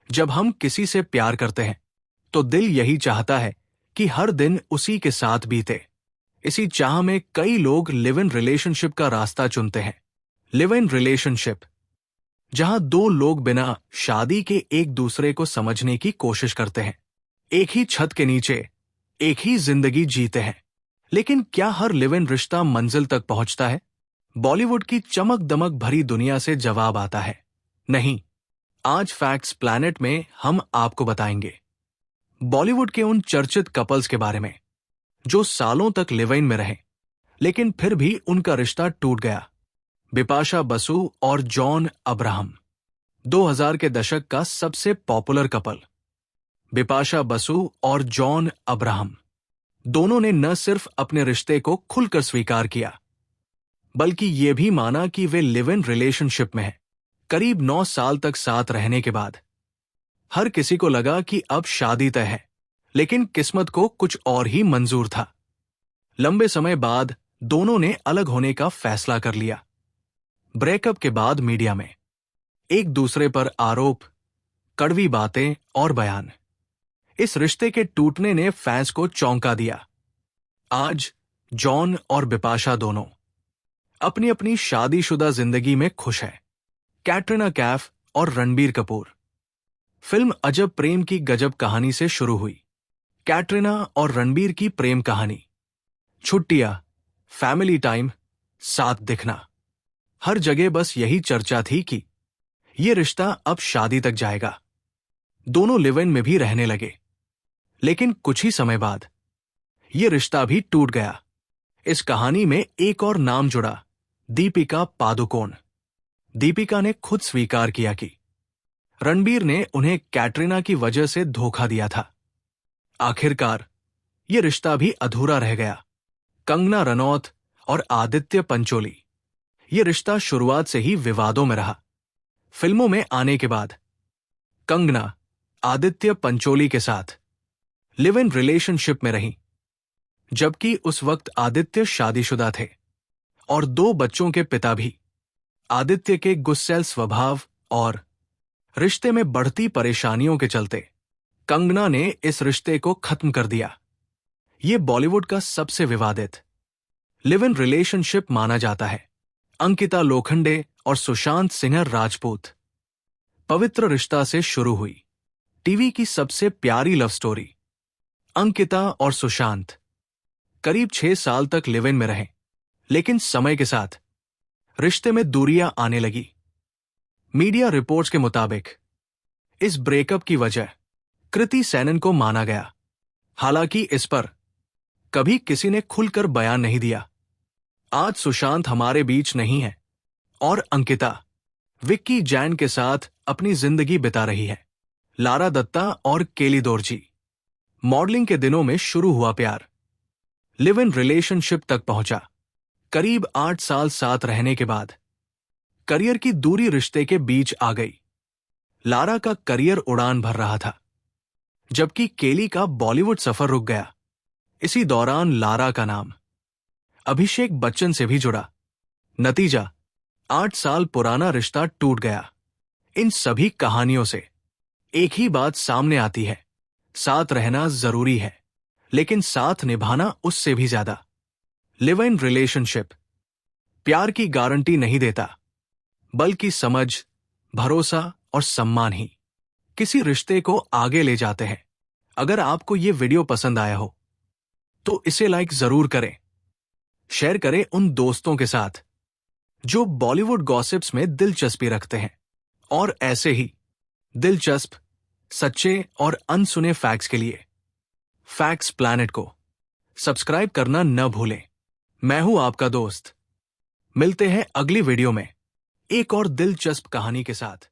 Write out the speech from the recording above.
जब हम किसी से प्यार करते हैं तो दिल यही चाहता है कि हर दिन उसी के साथ बीते। इसी चाह में कई लोग लिव इन रिलेशनशिप का रास्ता चुनते हैं। लिव इन रिलेशनशिप, जहां दो लोग बिना शादी के एक दूसरे को समझने की कोशिश करते हैं, एक ही छत के नीचे एक ही जिंदगी जीते हैं। लेकिन क्या हर लिव इन रिश्ता मंजिल तक पहुंचता है? बॉलीवुड की चमक दमक भरी दुनिया से जवाब आता है नहीं। आज फैक्ट्स प्लैनेट में हम आपको बताएंगे बॉलीवुड के उन चर्चित कपल्स के बारे में जो सालों तक लिव इन में रहे लेकिन फिर भी उनका रिश्ता टूट गया। बिपाशा बसु और जॉन अब्राहम, 2000 के दशक का सबसे पॉपुलर कपल। बिपाशा बसु और जॉन अब्राहम दोनों ने न सिर्फ अपने रिश्ते को खुलकर स्वीकार किया बल्कि ये भी माना कि वे लिव इन रिलेशनशिप में हैं। करीब 9 साल तक साथ रहने के बाद हर किसी को लगा कि अब शादी तय है, लेकिन किस्मत को कुछ और ही मंजूर था। लंबे समय बाद दोनों ने अलग होने का फैसला कर लिया। ब्रेकअप के बाद मीडिया में एक दूसरे पर आरोप, कड़वी बातें और बयान। इस रिश्ते के टूटने ने फैंस को चौंका दिया। आज जॉन और बिपाशा दोनों अपनी अपनी शादीशुदा जिंदगी में खुश हैं। कैटरीना कैफ और रणबीर कपूर। फिल्म अजब प्रेम की गजब कहानी से शुरू हुई। कैटरीना और रणबीर की प्रेम कहानी, छुट्टियां, फैमिली टाइम, साथ दिखना, हर जगह बस यही चर्चा थी कि ये रिश्ता अब शादी तक जाएगा। दोनों लिव इन में भी रहने लगे, लेकिन कुछ ही समय बाद ये रिश्ता भी टूट गया। इस कहानी में एक और नाम जुड़ा, दीपिका पादुकोण। दीपिका ने खुद स्वीकार किया कि रणबीर ने उन्हें कैटरीना की वजह से धोखा दिया था। आखिरकार ये रिश्ता भी अधूरा रह गया। कंगना रनौत और आदित्य पंचोली। ये रिश्ता शुरुआत से ही विवादों में रहा। फिल्मों में आने के बाद कंगना आदित्य पंचोली के साथ लिव इन रिलेशनशिप में रहीं, जबकि उस वक्त आदित्य शादीशुदा थे और 2 बच्चों के पिता भी। आदित्य के गुस्सैल स्वभाव और रिश्ते में बढ़ती परेशानियों के चलते कंगना ने इस रिश्ते को खत्म कर दिया। ये बॉलीवुड का सबसे विवादित लिव इन रिलेशनशिप माना जाता है। अंकिता लोखंडे और सुशांत सिंह राजपूत। पवित्र रिश्ता से शुरू हुई टीवी की सबसे प्यारी लव स्टोरी। अंकिता और सुशांत करीब 6 साल तक लिव इन में रहे, लेकिन समय के साथ रिश्ते में दूरियां आने लगी। मीडिया रिपोर्ट्स के मुताबिक इस ब्रेकअप की वजह कृति सेनन को माना गया। हालांकि इस पर कभी किसी ने खुलकर बयान नहीं दिया। आज सुशांत हमारे बीच नहीं है और अंकिता विक्की जैन के साथ अपनी जिंदगी बिता रही है। लारा दत्ता और केली दोरजी। मॉडलिंग के दिनों में शुरू हुआ प्यार लिव इन रिलेशनशिप तक पहुंचा। करीब 8 साल साथ रहने के बाद करियर की दूरी रिश्ते के बीच आ गई। लारा का करियर उड़ान भर रहा था, जबकि केली का बॉलीवुड सफर रुक गया। इसी दौरान लारा का नाम अभिषेक बच्चन से भी जुड़ा। नतीजा 8 साल पुराना रिश्ता टूट गया। इन सभी कहानियों से एक ही बात सामने आती है, साथ रहना जरूरी है, लेकिन साथ निभाना उससे भी ज्यादा। लिव इन रिलेशनशिप प्यार की गारंटी नहीं देता, बल्कि समझ, भरोसा और सम्मान ही किसी रिश्ते को आगे ले जाते हैं। अगर आपको ये वीडियो पसंद आया हो तो इसे लाइक जरूर करें, शेयर करें उन दोस्तों के साथ जो बॉलीवुड गॉसिप्स में दिलचस्पी रखते हैं, और ऐसे ही दिलचस्प, सच्चे और अनसुने फैक्ट्स के लिए फैक्ट्स प्लैनेट को सब्सक्राइब करना न भूलें। मैं हूं आपका दोस्त। मिलते हैं अगली वीडियो में एक और दिलचस्प कहानी के साथ।